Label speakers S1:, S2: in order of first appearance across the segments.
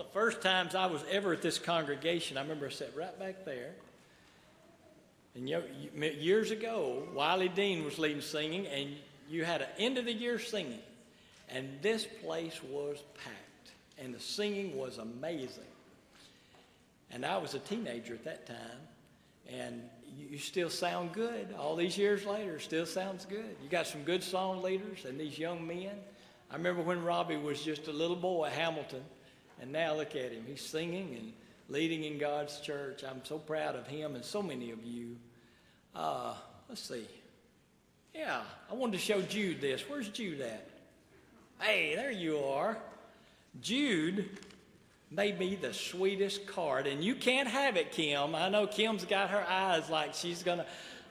S1: One of the first times I was ever at this congregation, I remember I sat right back there. And years ago, Wiley Dean was leading singing, and you had an end of the year singing. And this place was packed, and the singing was amazing. And I was a teenager at that time, and you still sound good. All these years later, still sounds good. You got some good song leaders and these young men. I remember when Robbie was just a little boy at Hamilton, and now look at him. He's singing and leading in God's church. I'm so proud of him and so many of you. Let's see. Yeah, I wanted to show Jude this. Where's Jude at? Hey, there you are. Jude made me the sweetest card, and you can't have it, Kim. I know Kim's got her eyes like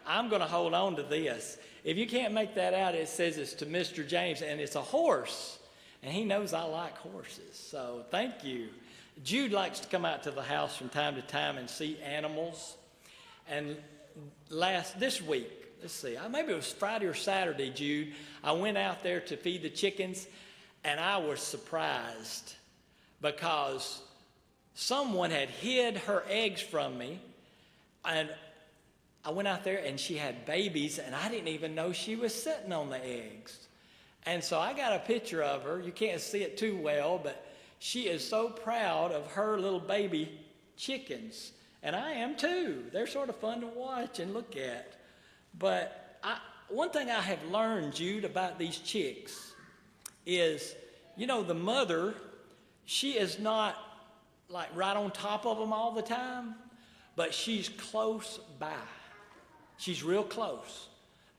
S1: I'm gonna hold on to this. If you can't make that out, it says it's to Mr. James, and it's a horse, and he knows I like horses, so thank you. Jude likes to come out to the house from time to time and see animals, and this week, let's see, maybe it was Friday or Saturday, Jude, I went out there to feed the chickens, and I was surprised because someone had hid her eggs from me, and I went out there and she had babies, and I didn't even know she was sitting on the eggs. And so I got a picture of her. You can't see it too well, but she is so proud of her little baby chickens. And I am too. They're sort of fun to watch and look at. But one thing I have learned, Jude, about these chicks is, the mother, she is not like right on top of them all the time, but she's close by. She's real close.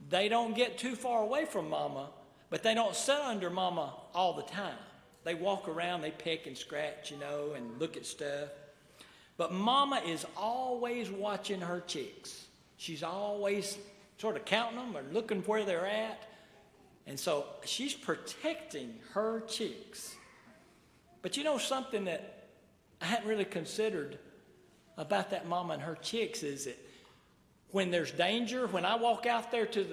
S1: They don't get too far away from Mama, but they don't sit under Mama all the time. They walk around, they peck and scratch, and look at stuff. But Mama is always watching her chicks. She's always sort of counting them or looking where they're at. And so she's protecting her chicks. But something that I hadn't really considered about that mama and her chicks is that when there's danger, when I walk out there to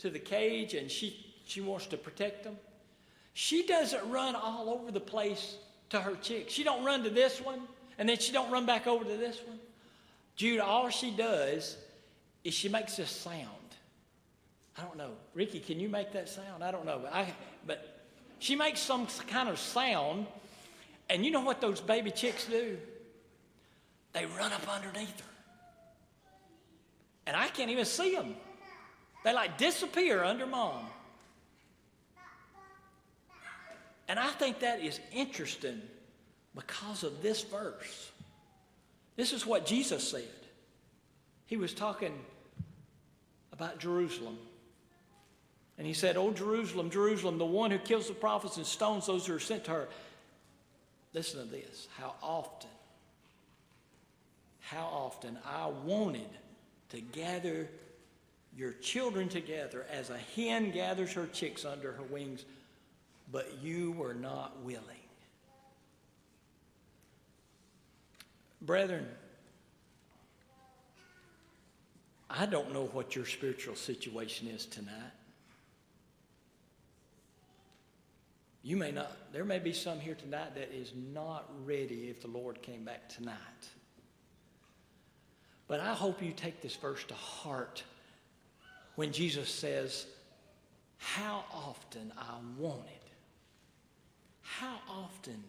S1: the cage and she wants to protect them, she doesn't run all over the place to her chicks. She don't run to this one, and then she don't run back over to this one. Jude, all she does is she makes this sound. I don't know. Ricky, can you make that sound? I don't know. But she makes some kind of sound, and you know what those baby chicks do? They run up underneath her. And I can't even see them. They like disappear under Mom. And I think that is interesting because of this verse. This is what Jesus said. He was talking about Jerusalem. And he said, "Oh, Jerusalem, Jerusalem, the one who kills the prophets and stones those who are sent to her." Listen to this. How often I wanted to gather your children together as a hen gathers her chicks under her wings, but you were not willing. Brethren, I don't know what your spiritual situation is tonight. You may not. There may be some here tonight that is not ready if the Lord came back tonight. But I hope you take this verse to heart when Jesus says, how often I wanted. How often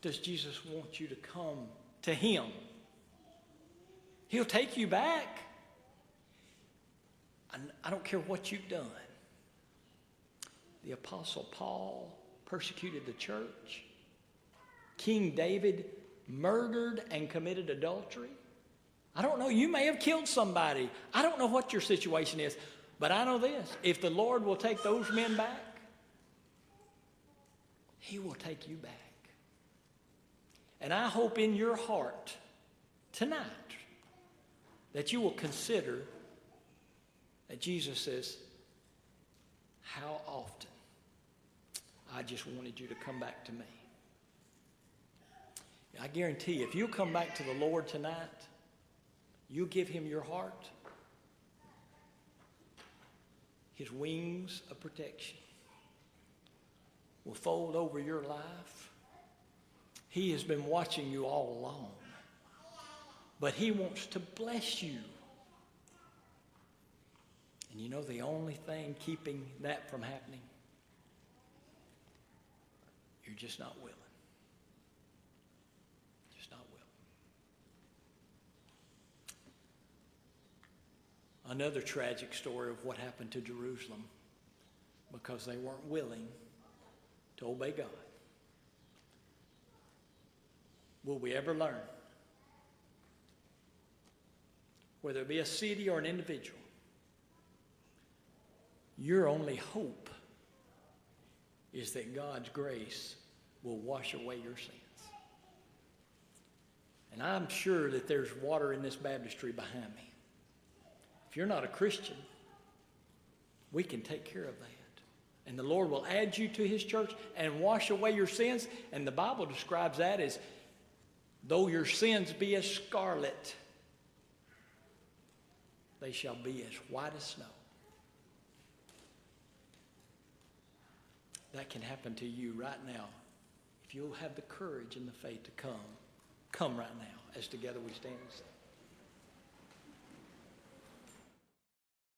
S1: does Jesus want you to come to him? He'll take you back. I don't care what you've done. The Apostle Paul persecuted the church. King David murdered and committed adultery. I don't know, you may have killed somebody. I don't know what your situation is, but I know this. If the Lord will take those men back, he will take you back. And I hope in your heart tonight that you will consider that Jesus says, how often I just wanted you to come back to me. I guarantee you, if you'll come back to the Lord tonight, you give him your heart, his wings of protection will fold over your life. He has been watching you all along. But He wants to bless you. And you know the only thing keeping that from happening? You're just not willing. Just not willing. Another tragic story of what happened to Jerusalem because they weren't willing to obey God. Will we ever learn? Whether it be a city or an individual, your only hope is that God's grace will wash away your sins. And I'm sure that there's water in this baptistry behind me. If you're not a Christian, we can take care of that. And the Lord will add you to His church and wash away your sins. And the Bible describes that as, though your sins be as scarlet, they shall be as white as snow. That can happen to you right now if you'll have the courage and the faith to come. Come right now as together we stand and sing.